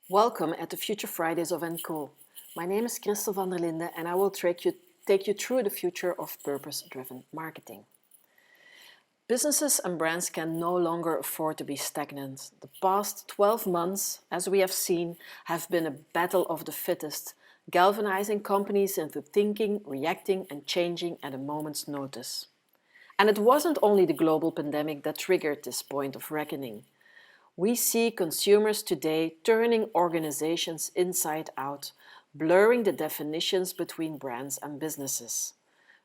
Welcome at the Future Fridays of KOO. My name is Kristel Vanderlinden and I will take you through the future of purpose-driven marketing. Businesses and brands can no longer afford to be stagnant. The past 12 months, as we have seen, have been a battle of the fittest, galvanizing companies into thinking, reacting and changing at a moment's notice. And it wasn't only the global pandemic that triggered this point of reckoning. We see consumers today turning organizations inside out, blurring the definitions between brands and businesses.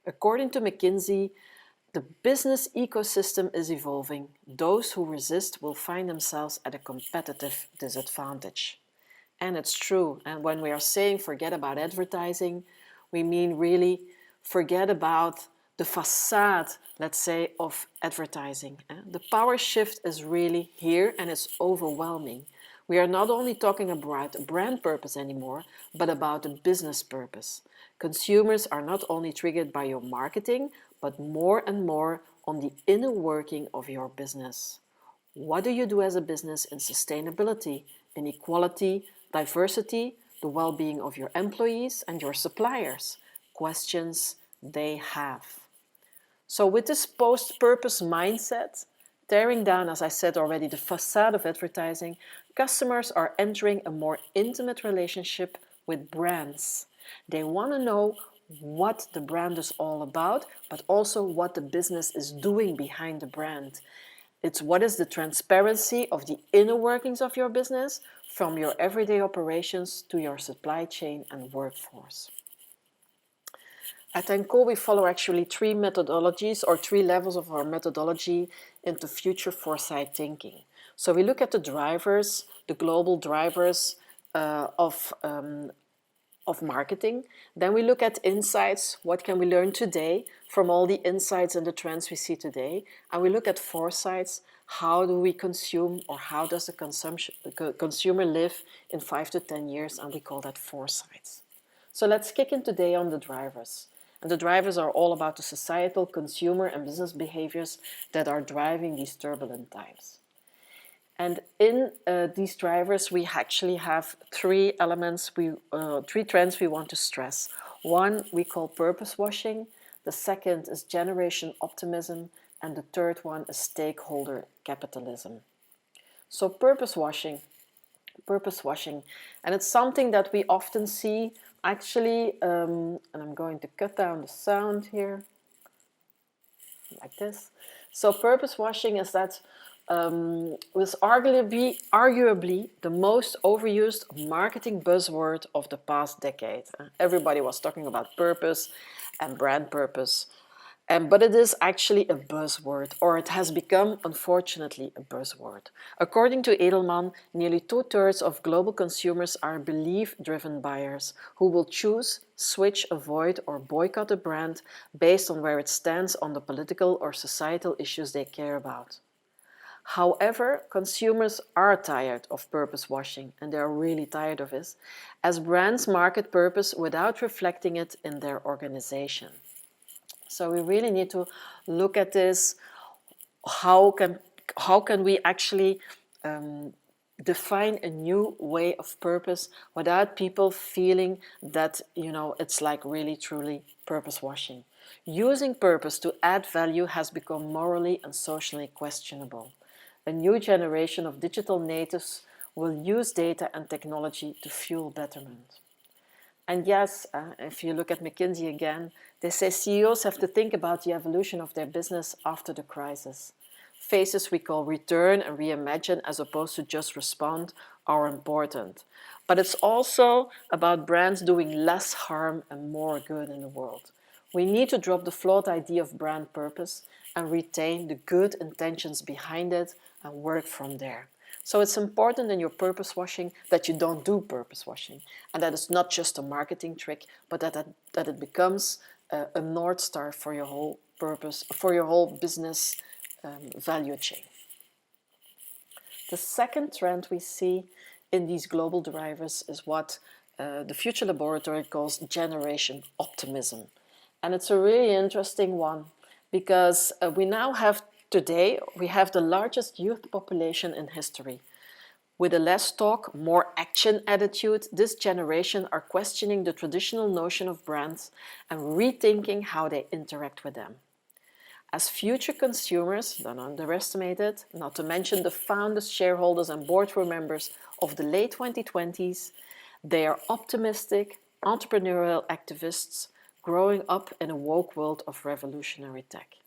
According to McKinsey, the business ecosystem is evolving. Those who resist will find themselves at a competitive disadvantage. And it's true. And when we are saying forget about advertising, we mean really forget about the facade, let's say, of advertising. The power shift is really here and it's overwhelming. We are not only talking about a brand purpose anymore, but about a business purpose. Consumers are not only triggered by your marketing, but more and more on the inner working of your business. What do you do as a business in sustainability, in equality, diversity, the well-being of your employees and your suppliers? Questions they have. So with this post-purpose mindset, tearing down, as I said already, the facade of advertising, customers are entering a more intimate relationship with brands. They want to know what the brand is all about, but also what the business is doing behind the brand. It's what is the transparency of the inner workings of your business, from your everyday operations to your supply chain and workforce. At KOO, we follow actually three methodologies or three levels of our methodology into future foresight thinking. So we look at the drivers, the global drivers of marketing. Then we look at insights. What can we learn today from all the insights and the trends we see today? And we look at foresights. How do we consume, or how does the consumer live in 5 to 10 years? And we call that foresights. So let's kick in today on the drivers. And the drivers are all about the societal, consumer and business behaviors that are driving these turbulent times. And in these drivers, we actually have three elements, three trends we want to stress. One we call purpose washing, the second is generation optimism, and the third one is stakeholder capitalism. So purpose washing, and it's something that we often see actually, and I'm going to cut down the sound here, like this. So purpose washing is that was arguably the most overused marketing buzzword of the past decade. Everybody was talking about purpose and brand purpose. But it is actually a buzzword, or it has become, unfortunately, a buzzword. According to Edelman, nearly 2/3 of global consumers are belief-driven buyers who will choose, switch, avoid, or boycott a brand based on where it stands on the political or societal issues they care about. However, consumers are tired of purpose washing, and they are really tired of it, as brands market purpose without reflecting it in their organization. So we really need to look at this. How can we actually define a new way of purpose without people feeling that, it's like really truly purpose washing? Using purpose to add value has become morally and socially questionable. A new generation of digital natives will use data and technology to fuel betterment. And yes, if you look at McKinsey again, they say CEOs have to think about the evolution of their business after the crisis. Phases we call return and reimagine as opposed to just respond are important. But it's also about brands doing less harm and more good in the world. We need to drop the flawed idea of brand purpose and retain the good intentions behind it and work from there. So it's important in your purpose washing that you don't do purpose washing, and that it's not just a marketing trick, but that it becomes a North Star for your whole purpose, for your whole business value chain. The second trend we see in these global drivers is what the Future Laboratory calls generation optimism. And it's a really interesting one because we now have today, we have the largest youth population in history. With a less talk, more action attitude, this generation are questioning the traditional notion of brands and rethinking how they interact with them. As future consumers, don't underestimate it, not to mention the founders, shareholders and boardroom members of the late 2020s, they are optimistic, entrepreneurial activists growing up in a woke world of revolutionary tech.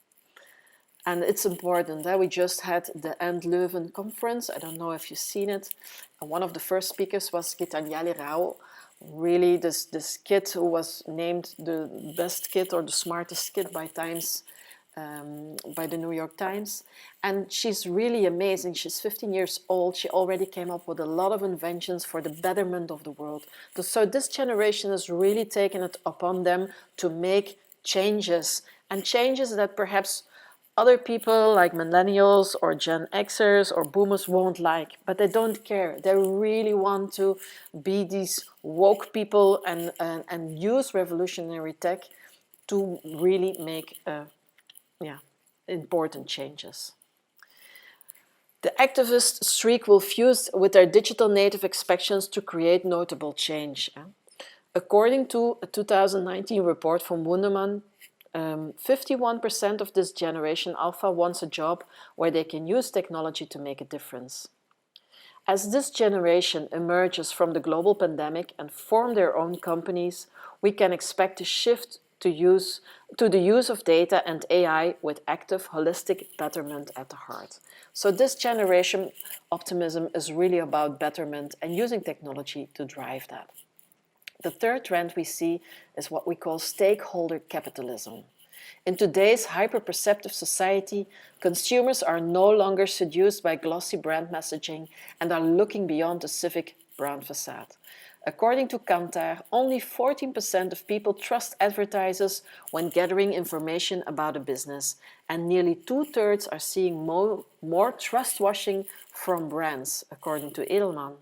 And it's important that we just had the End Leuven conference. I don't know if you've seen it. And one of the first speakers was Gitanjali Rao, really this kid who was named the best kid or the smartest kid by Times, by the New York Times. And she's really amazing. She's 15 years old. She already came up with a lot of inventions for the betterment of the world. So this generation has really taken it upon them to make changes, and changes that perhaps other people like millennials or Gen Xers or boomers won't like, but they don't care. They really want to be these woke people and use revolutionary tech to really make important changes. The activist streak will fuse with their digital native expectations to create notable change. According to a 2019 report from Wunderman, 51% of this generation Alpha wants a job where they can use technology to make a difference. As this generation emerges from the global pandemic and form their own companies, we can expect a shift to the use of data and AI with active, holistic betterment at the heart. So this generation optimism is really about betterment and using technology to drive that. The third trend we see is what we call stakeholder capitalism. In today's hyper-perceptive society, consumers are no longer seduced by glossy brand messaging and are looking beyond the civic brand facade. According to Kantar, only 14% of people trust advertisers when gathering information about a business, and nearly 2/3 are seeing more trust washing from brands, according to Edelman.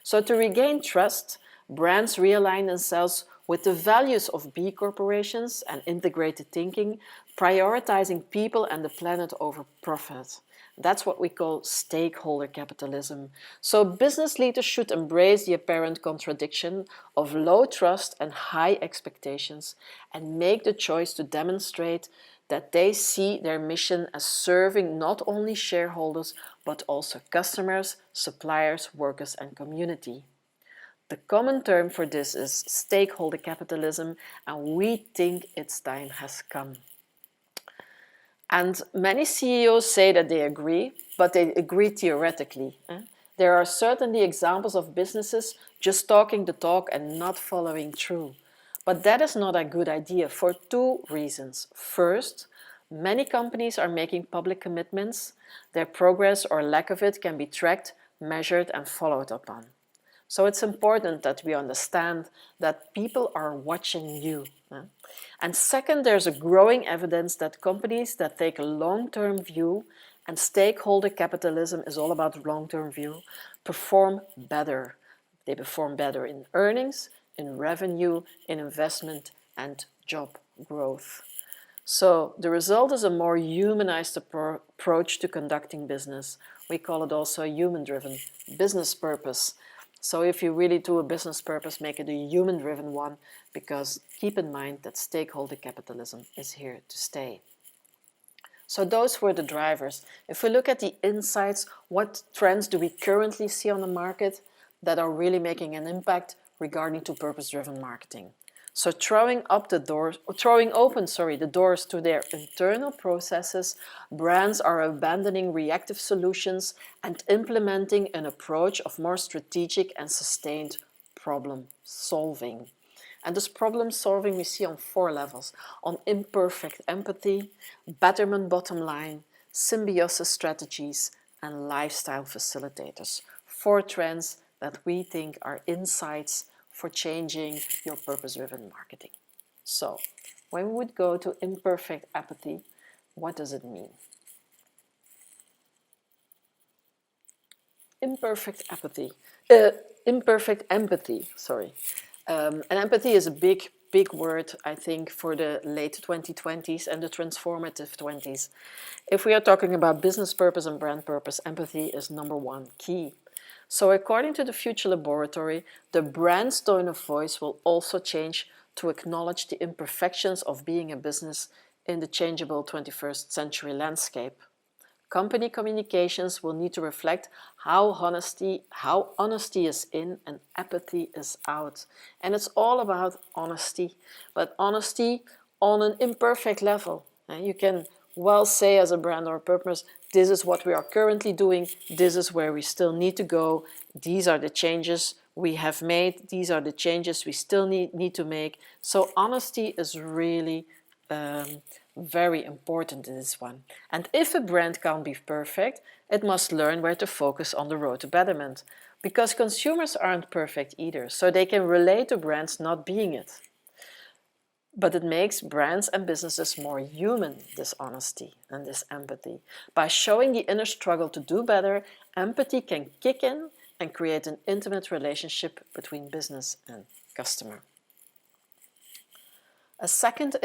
So to regain trust, brands realign themselves with the values of B corporations and integrated thinking, prioritizing people and the planet over profit. That's what we call stakeholder capitalism. So business leaders should embrace the apparent contradiction of low trust and high expectations and make the choice to demonstrate that they see their mission as serving not only shareholders, but also customers, suppliers, workers, and community. The common term for this is stakeholder capitalism, and we think its time has come. And many CEOs say that they agree, but they agree theoretically. There are certainly examples of businesses just talking the talk and not following through. But that is not a good idea for two reasons. First, many companies are making public commitments. Their progress or lack of it can be tracked, measured, and followed upon. So it's important that we understand that people are watching you. And second, there's a growing evidence that companies that take a long-term view, and stakeholder capitalism is all about long-term view, perform better. They perform better in earnings, in revenue, in investment, and job growth. So the result is a more humanized approach to conducting business. We call it also a human-driven business purpose. So if you really do a business purpose, make it a human-driven one, because keep in mind that stakeholder capitalism is here to stay. So those were the drivers. If we look at the insights, what trends do we currently see on the market that are really making an impact regarding to purpose-driven marketing? So throwing open the doors to their internal processes, brands are abandoning reactive solutions and implementing an approach of more strategic and sustained problem solving. And this problem solving we see on 4 levels: on imperfect empathy, betterment bottom line, symbiosis strategies, and lifestyle facilitators. 4 trends that we think are insights for changing your purpose-driven marketing. So, when we would go to imperfect apathy, what does it mean? Imperfect empathy, sorry. And empathy is a big word, I think, for the late 2020s and the transformative 20s. If we are talking about business purpose and brand purpose, empathy is number 1 key. So according to the Future Laboratory, the brand's tone of voice will also change to acknowledge the imperfections of being a business in the changeable 21st century landscape. Company communications will need to reflect how honesty is in and apathy is out. And it's all about honesty, but honesty on an imperfect level. And you can well say as a brand or purpose, this is what we are currently doing, this is where we still need to go, these are the changes we have made, these are the changes we still need to make. So honesty is really very important in this one. And if a brand can't be perfect, it must learn where to focus on the road to betterment. Because consumers aren't perfect either, so they can relate to brands not being it. But it makes brands and businesses more human, this honesty and this empathy. By showing the inner struggle to do better, empathy can kick in and create an intimate relationship between business and customer. A second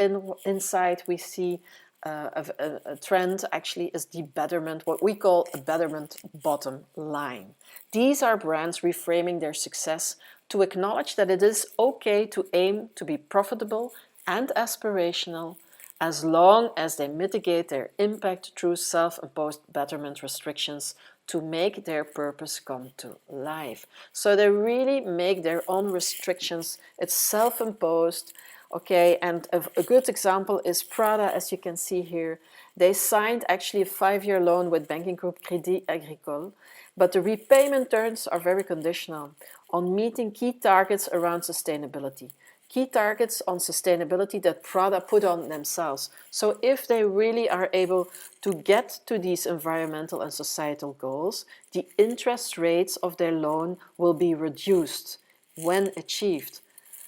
insight we see a trend actually is the betterment, what we call a betterment bottom line. These are brands reframing their success to acknowledge that it is okay to aim to be profitable and aspirational as long as they mitigate their impact through self-imposed betterment restrictions to make their purpose come to life. So they really make their own restrictions. It's self-imposed. Okay, and a good example is Prada, as you can see here. They signed actually a 5-year loan with banking group Crédit Agricole, but the repayment terms are very conditional on meeting key targets around sustainability. Key targets on sustainability that Prada put on themselves. So if they really are able to get to these environmental and societal goals, the interest rates of their loan will be reduced when achieved.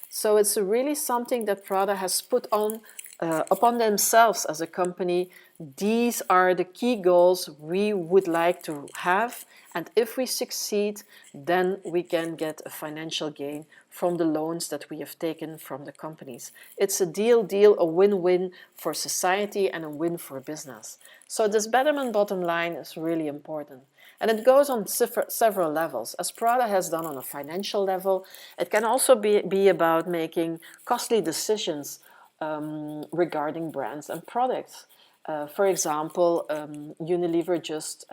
So it's really something that Prada has put on upon themselves as a company. These are the key goals we would like to have, and if we succeed, then we can get a financial gain from the loans that we have taken from the companies. It's a deal, a win-win for society and a win for business. So this betterment bottom line is really important. And it goes on several levels. As Prada has done on a financial level, it can also be about making costly decisions regarding brands and products. For example, Unilever just,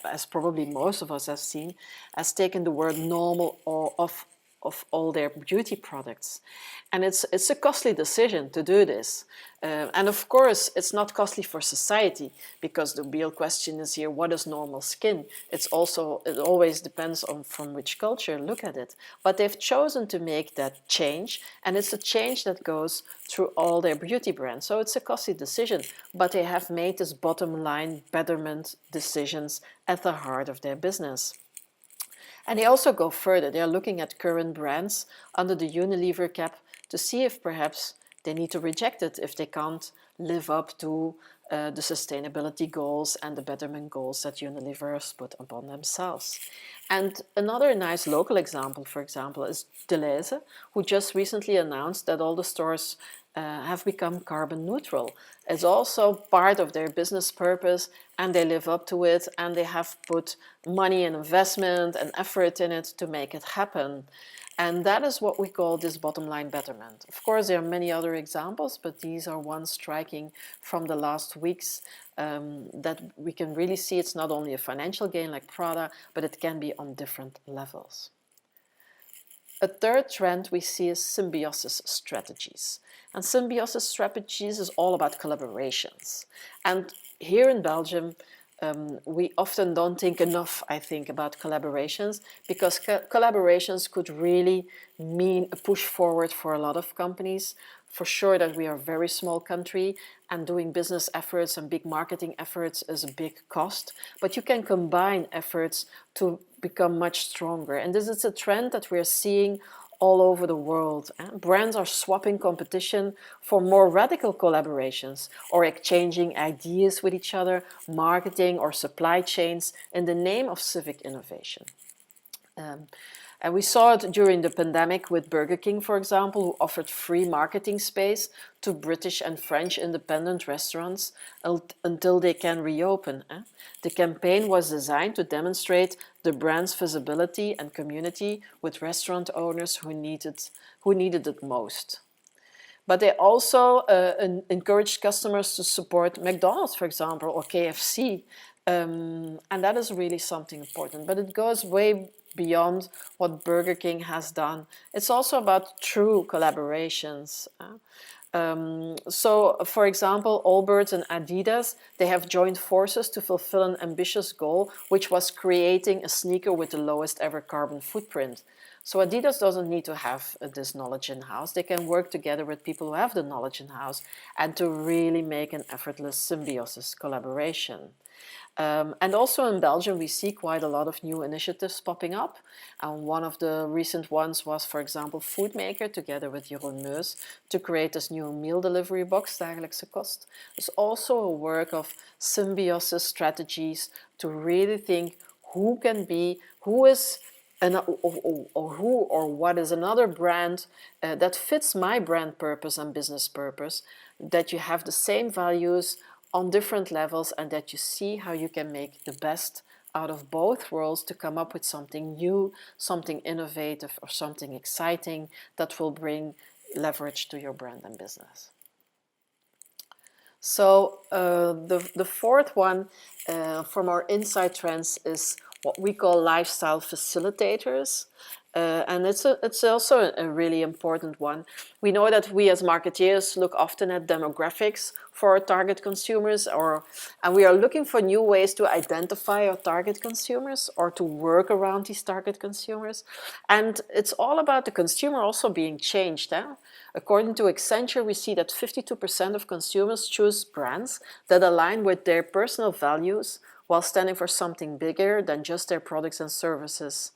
as probably most of us have seen, has taken the word normal off of all their beauty products. And it's a costly decision to do this. And of course, it's not costly for society, because the real question is here, what is normal skin? It always depends on from which culture look at it. But they've chosen to make that change, and it's a change that goes through all their beauty brands. So it's a costly decision, but they have made this bottom line betterment decisions at the heart of their business. And they also go further. They are looking at current brands under the Unilever cap to see if perhaps they need to reject it if they can't live up to the sustainability goals and the betterment goals that Unilever has put upon themselves. And another nice local example, for example, is Deleuze, who just recently announced that all the stores have become carbon neutral. It's also part of their business purpose, and they live up to it, and they have put money and investment and effort in it to make it happen. And that is what we call this bottom line betterment. Of course, there are many other examples, but these are ones striking from the last weeks that we can really see it's not only a financial gain like Prada, but it can be on different levels. A third trend we see is symbiosis strategies. And symbiosis strategies is all about collaborations. And here in Belgium, we often don't think enough, I think, about collaborations, because collaborations could really mean a push forward for a lot of companies. For sure that we are a very small country, and doing business efforts and big marketing efforts is a big cost, but you can combine efforts to become much stronger. And this is a trend that we're seeing all over the world. Brands are swapping competition for more radical collaborations, or exchanging ideas with each other, marketing or supply chains in the name of civic innovation. And we saw it during the pandemic with Burger King, for example, who offered free marketing space to British and French independent restaurants until they can reopen. The campaign was designed to demonstrate the brand's visibility and community with restaurant owners who needed it most. But they also encouraged customers to support McDonald's, for example, or KFC. And that is really something important. But it goes way beyond what Burger King has done. It's also about true collaborations. So, for example, Allbirds and Adidas, they have joined forces to fulfill an ambitious goal, which was creating a sneaker with the lowest ever carbon footprint. So Adidas doesn't need to have this knowledge in-house. They can work together with people who have the knowledge in-house and to really make an effortless symbiosis collaboration. And also in Belgium, we see quite a lot of new initiatives popping up. And one of the recent ones was, for example, Foodmaker, together with Jeroen Meus, to create this new meal delivery box, dagelijkse kost. There's also a work of symbiosis strategies to really think who is who or what is another brand that fits my brand purpose and business purpose, that you have the same values on different levels, and that you see how you can make the best out of both worlds to come up with something new, something innovative, or something exciting that will bring leverage to your brand and business. So the fourth one from our insight trends is what we call lifestyle facilitators. And it's also a really important one. We know that we as marketeers look often at demographics for our target consumers, and we are looking for new ways to identify our target consumers or to work around these target consumers. And it's all about the consumer also being changed. According to Accenture, we see that 52% of consumers choose brands that align with their personal values while standing for something bigger than just their products and services.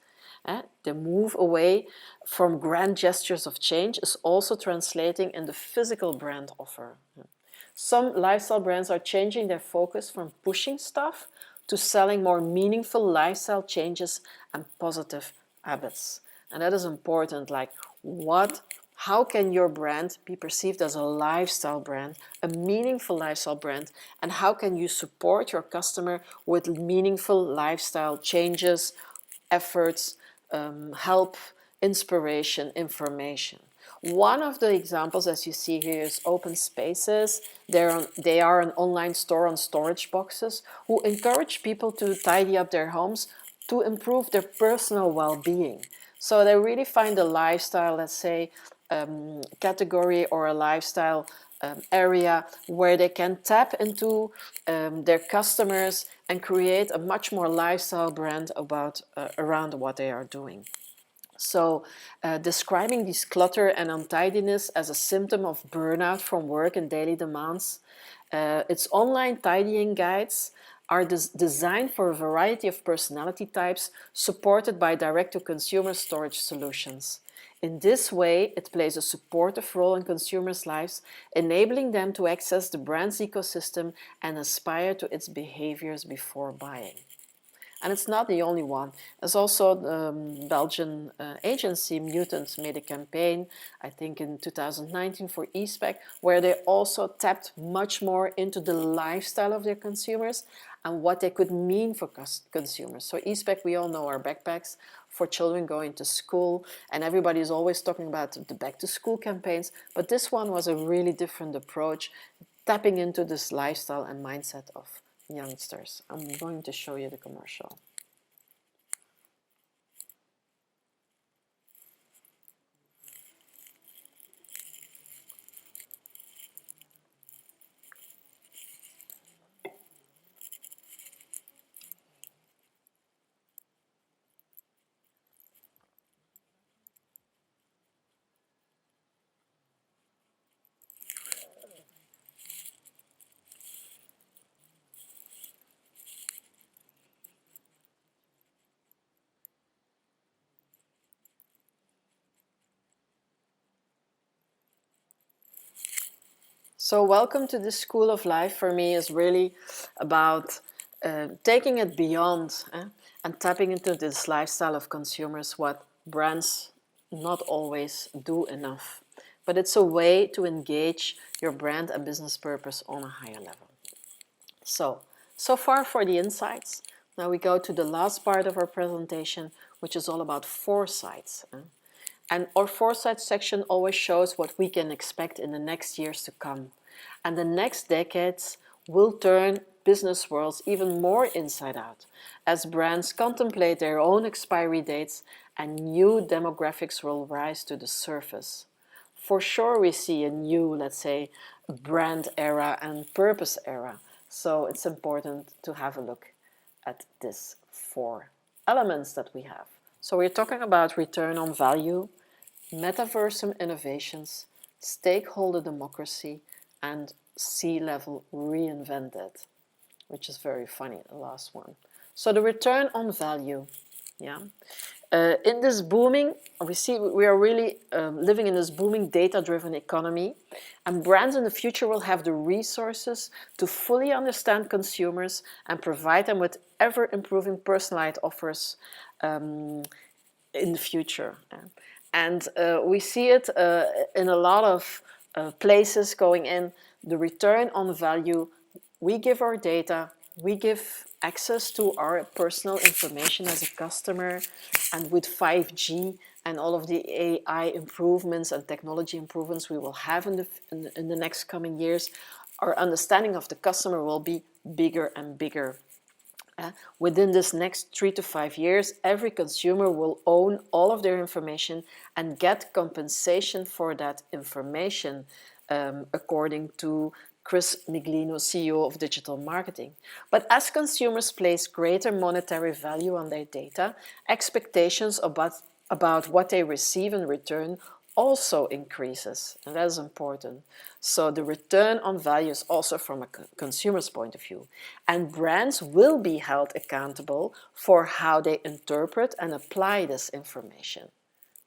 The move away from grand gestures of change is also translating in the physical brand offer. Some lifestyle brands are changing their focus from pushing stuff to selling more meaningful lifestyle changes and positive habits. And that is important, like how can your brand be perceived as a lifestyle brand, a meaningful lifestyle brand, and how can you support your customer with meaningful lifestyle changes, efforts, help, inspiration, information. One of the examples, as you see here, is Open Spaces. They are an online store on storage boxes who encourage people to tidy up their homes to improve their personal well-being. So they really find a lifestyle, let's say, category or a lifestyle area where they can tap into their customers and create a much more lifestyle brand around what they are doing. So describing this clutter and untidiness as a symptom of burnout from work and daily demands, its online tidying guides are designed for a variety of personality types, supported by direct-to-consumer storage solutions. In this way, it plays a supportive role in consumers' lives, enabling them to access the brand's ecosystem and aspire to its behaviors before buying. And it's not the only one. There's also the Belgian agency Mutant made a campaign, I think in 2019 for eSpec, where they also tapped much more into the lifestyle of their consumers and what they could mean for consumers. So eSpec, we all know, are backpacks for children going to school, and everybody is always talking about the back-to-school campaigns, but this one was a really different approach, tapping into this lifestyle and mindset of youngsters. I'm going to show you the commercial. So welcome to the School of Life for me is really about taking it beyond and tapping into this lifestyle of consumers, what brands not always do enough. But it's a way to engage your brand and business purpose on a higher level. So far for the insights. Now we go to the last part of our presentation, which is all about foresights. And our foresight section always shows what we can expect in the next years to come. And the next decades will turn business worlds even more inside out as brands contemplate their own expiry dates and new demographics will rise to the surface. For sure we see a new, let's say, brand era and purpose era. So it's important to have a look at these 4 elements that we have. So we're talking about return on value, Metaversum Innovations, stakeholder democracy, and C-level reinvented, which is very funny, the last one. So the return on value, yeah. In this booming, we are really living in this booming data-driven economy, and brands in the future will have the resources to fully understand consumers and provide them with ever-improving personalized offers in the future. And we see it in a lot of places going in. The return on value, we give our data, we give access to our personal information as a customer, and with 5G and all of the AI improvements and technology improvements we will have in the next coming years, our understanding of the customer will be bigger and bigger. Within this next 3 to 5 years, every consumer will own all of their information and get compensation for that information, according to Chris Miglino, CEO of Digital Marketing. But as consumers place greater monetary value on their data, expectations about what they receive in return also increases, and that is important. So the return on value is also from a consumer's point of view. And brands will be held accountable for how they interpret and apply this information.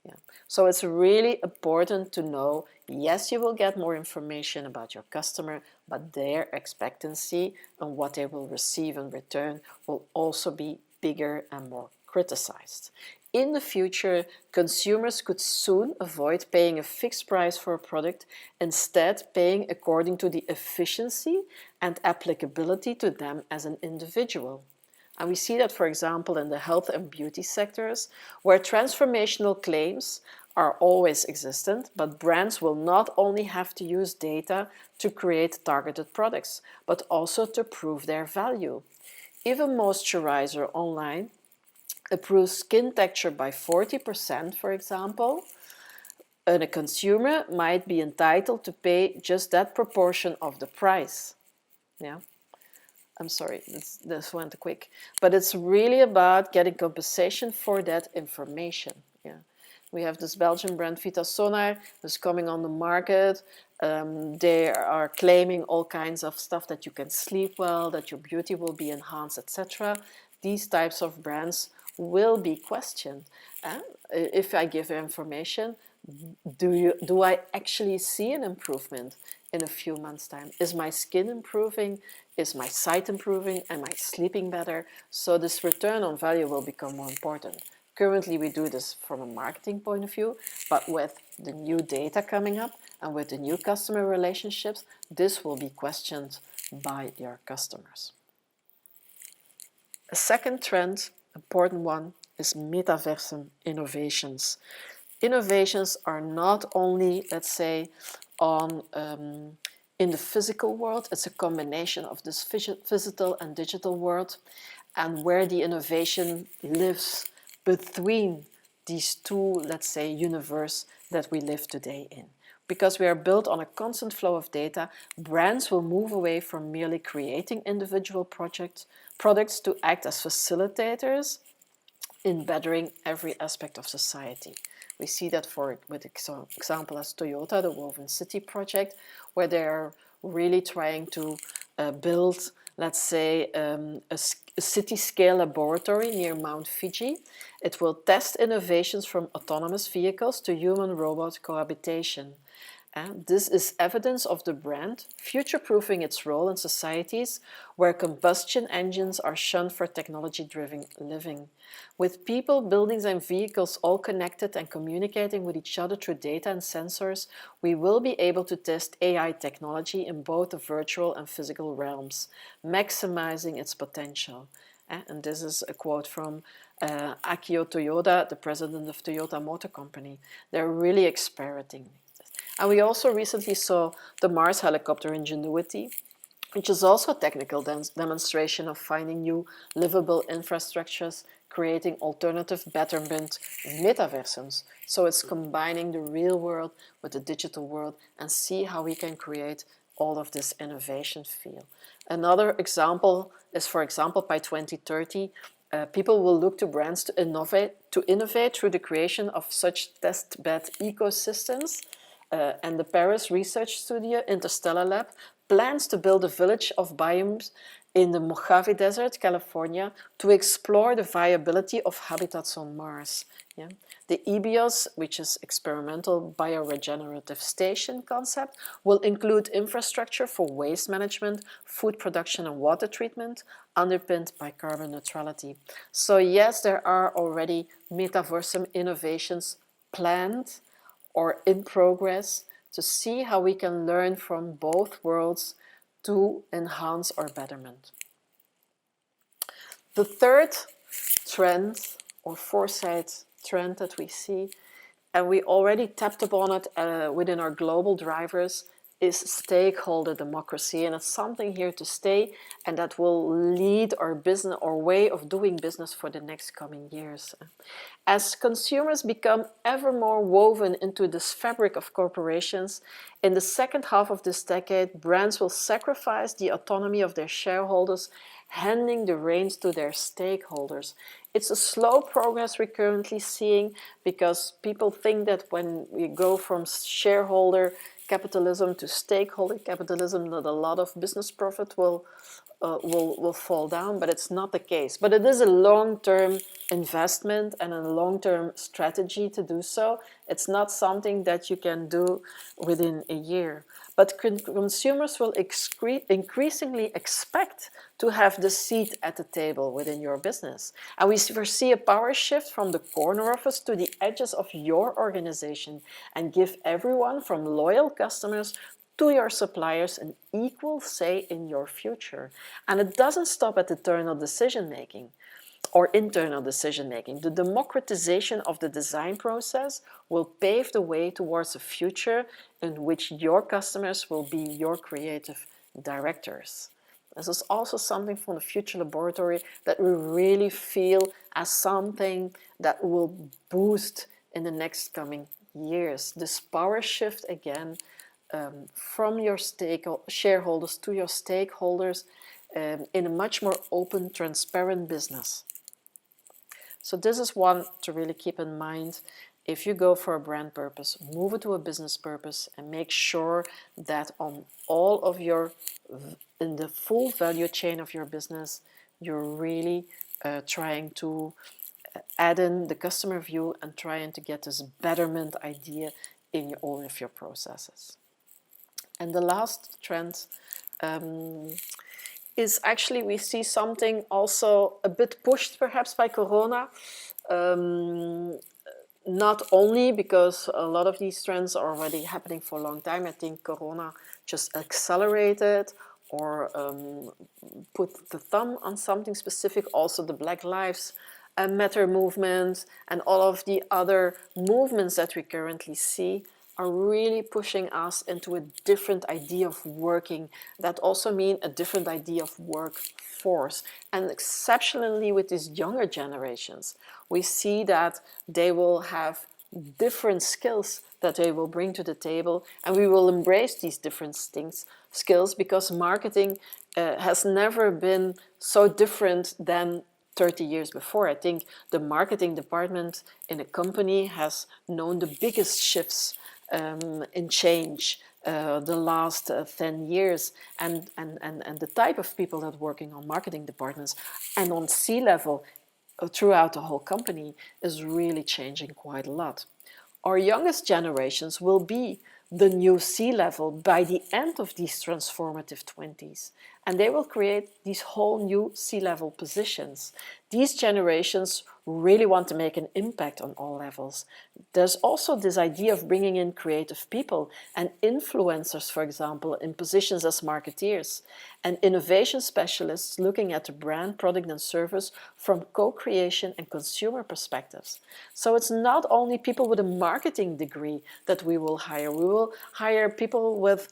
Yeah. So it's really important to know, yes, you will get more information about your customer, but their expectancy and what they will receive in return will also be bigger and more criticized. In the future, consumers could soon avoid paying a fixed price for a product, instead paying according to the efficiency and applicability to them as an individual. And we see that, for example, in the health and beauty sectors, where transformational claims are always existent, but brands will not only have to use data to create targeted products, but also to prove their value. If a moisturizer online improves skin texture by 40%, for example, and a consumer might be entitled to pay just that proportion of the price. Yeah. I'm sorry, this went quick. But it's really about getting compensation for that information. Yeah. We have this Belgian brand Vita Sonar that's coming on the market. They are claiming all kinds of stuff, that you can sleep well, that your beauty will be enhanced, etc. These types of brands will be questioned. If I give information, do I actually see an improvement in a few months' time? Is my skin improving? Is my sight improving? Am I sleeping better? So this return on value will become more important. Currently, we do this from a marketing point of view, but with the new data coming up and with the new customer relationships, this will be questioned by your customers. A second trend, important one, is Metaversum Innovations. Innovations are not only, let's say, on in the physical world. It's a combination of this physical and digital world, and where the innovation lives between these two, let's say, universe that we live today in. Because we are built on a constant flow of data, brands will move away from merely creating individual products to act as facilitators in bettering every aspect of society. We see that with example as Toyota, the Woven City project, where they're really trying to build, let's say, a city-scale laboratory near Mount Fuji. It will test innovations from autonomous vehicles to human-robot cohabitation. This is evidence of the brand future-proofing its role in societies where combustion engines are shunned for technology-driven living. With people, buildings and vehicles all connected and communicating with each other through data and sensors, we will be able to test AI technology in both the virtual and physical realms, maximizing its potential. And this is a quote from Akio Toyoda, the president of Toyota Motor Company. They're really experimenting. And we also recently saw the Mars helicopter Ingenuity, which is also a technical demonstration of finding new livable infrastructures, creating alternative betterment metaversums. So it's combining the real world with the digital world and see how we can create all of this innovation field. Another example is, for example, by 2030, people will look to brands to innovate through the creation of such testbed ecosystems. And the Paris research studio Interstellar Lab plans to build a village of biomes in the Mojave Desert, California, to explore the viability of habitats on Mars. Yeah. The EBIOS, which is Experimental Bioregenerative Station concept, will include infrastructure for waste management, food production and water treatment, underpinned by carbon neutrality. So yes, there are already Metaversum Innovations planned or in progress to see how we can learn from both worlds to enhance our betterment. The third trend or foresight trend that we see, and we already tapped upon it within our global drivers, is stakeholder democracy, and it's something here to stay, and that will lead our business or way of doing business for the next coming years. As consumers become ever more woven into this fabric of corporations, in the second half of this decade, brands will sacrifice the autonomy of their shareholders, handing the reins to their stakeholders. It's a slow progress we're currently seeing because people think that when we go from shareholder capitalism to stakeholder capitalism, that a lot of business profit will fall down, but it's not the case. But it is a long-term investment and a long-term strategy to do so. It's not something that you can do within a year. But consumers will increasingly expect to have the seat at the table within your business. And we foresee a power shift from the corner office to the edges of your organization and give everyone from loyal customers to your suppliers an equal say in your future. And it doesn't stop at internal decision-making or internal decision-making. The democratization of the design process will pave the way towards a future in which your customers will be your creative directors. This is also something from the Future Laboratory that we really feel as something that will boost in the next coming years. This power shift again from your shareholders to your stakeholders in a much more open, transparent business. So this is one to really keep in mind. If you go for a brand purpose, move it to a business purpose and make sure that on all of in the full value chain of your business, you're really trying to add in the customer view and trying to get this betterment idea in all of your processes. And the last trend is actually we see something also a bit pushed perhaps by Corona. Not only because a lot of these trends are already happening for a long time. I think Corona just accelerated or put the thumb on something specific. Also the Black Lives Matter movement and all of the other movements that we currently see are really pushing us into a different idea of working. That also means a different idea of workforce. And exceptionally with these younger generations, we see that they will have different skills that they will bring to the table, and we will embrace these different skills because marketing has never been so different than 30 years before. I think the marketing department in a company has known the biggest shifts in change the last 10 years, and the type of people that are working on marketing departments and on C-level throughout the whole company is really changing quite a lot. Our youngest generations will be the new C-level by the end of these transformative 20s. And they will create these whole new C-level positions. These generations really want to make an impact on all levels. There's also this idea of bringing in creative people and influencers, for example, in positions as marketeers, and innovation specialists looking at the brand, product and service from co-creation and consumer perspectives. So it's not only people with a marketing degree that we will hire. We will hire people with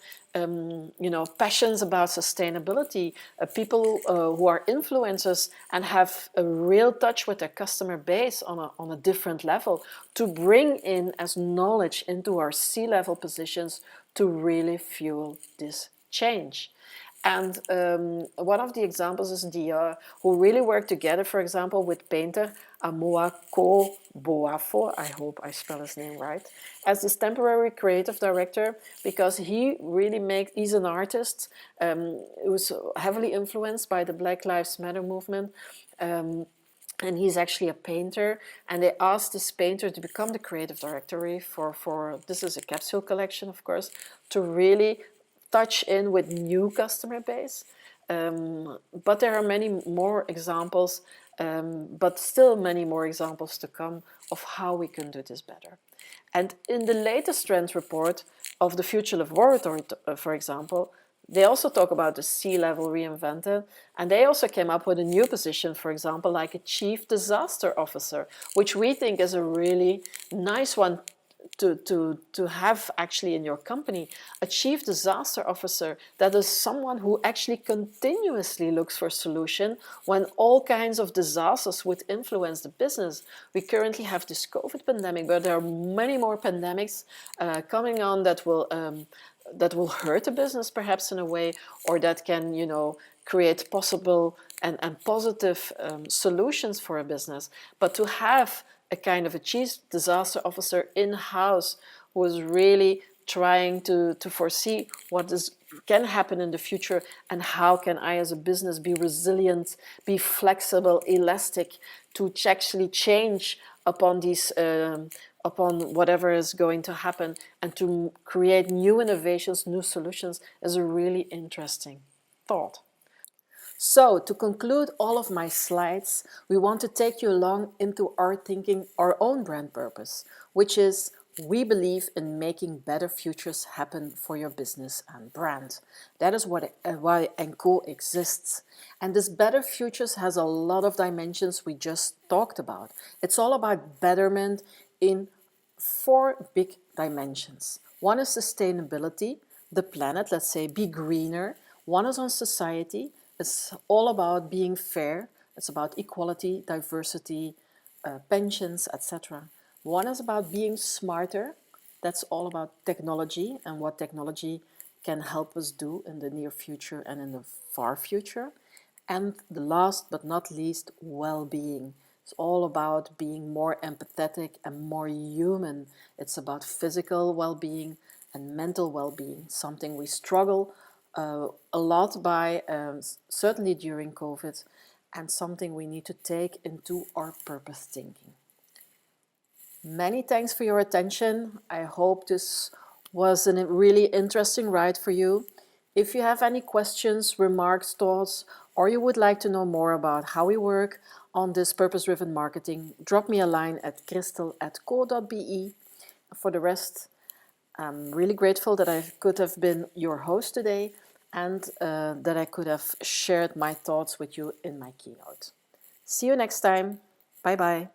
passions about sustainability, people who are influencers and have a real touch with their customer base on a different level, to bring in as knowledge into our C-level positions to really fuel this change. And one of the examples is Dia, who really worked together, for example, with painter Amoako Boafo, I hope I spell his name right, as this temporary creative director, because he really he's an artist who's heavily influenced by the Black Lives Matter movement. And he's actually a painter, and they asked this painter to become the creative director for this is a capsule collection, of course, to really touch in with new customer base. But there are many more examples, but still many more examples to come of how we can do this better. And in the latest trend report of the Future Laboratory, for example, they also talk about the C-level reinvented, and they also came up with a new position, for example, like a Chief Disaster Officer, which we think is a really nice one to have actually in your company. A Chief Disaster Officer, that is someone who actually continuously looks for solution when all kinds of disasters would influence the business. We currently have this COVID pandemic, but there are many more pandemics coming on that will hurt the business perhaps in a way, or that can, create possible and positive solutions for a business. But to have a kind of a chief disaster officer in-house who is really trying to foresee what can happen in the future, and how can I as a business be resilient, be flexible, elastic, to actually change upon these upon whatever is going to happen, and to create new innovations, new solutions, is a really interesting thought. So, to conclude all of my slides, we want to take you along into our thinking, our own brand purpose, which is we believe in making better futures happen for your business and brand. That is why KOO exists. And this better futures has a lot of dimensions we just talked about. It's all about betterment in 4 big dimensions. One is sustainability, the planet, let's say, be greener. One is on society. It's all about being fair. It's about equality, diversity, pensions, etc. One is about being smarter. That's all about technology and what technology can help us do in the near future and in the far future. And the last but not least, well-being. It's all about being more empathetic and more human. It's about physical well-being and mental well-being, something we struggle a lot by, certainly during COVID, and something we need to take into our purpose thinking. Many thanks for your attention. I hope this was a really interesting ride for you. If you have any questions, remarks, thoughts, or you would like to know more about how we work on this purpose-driven marketing, drop me a line at kristel@koo.be. For the rest, I'm really grateful that I could have been your host today, and that I could have shared my thoughts with you in my keynote. See you next time. Bye-bye.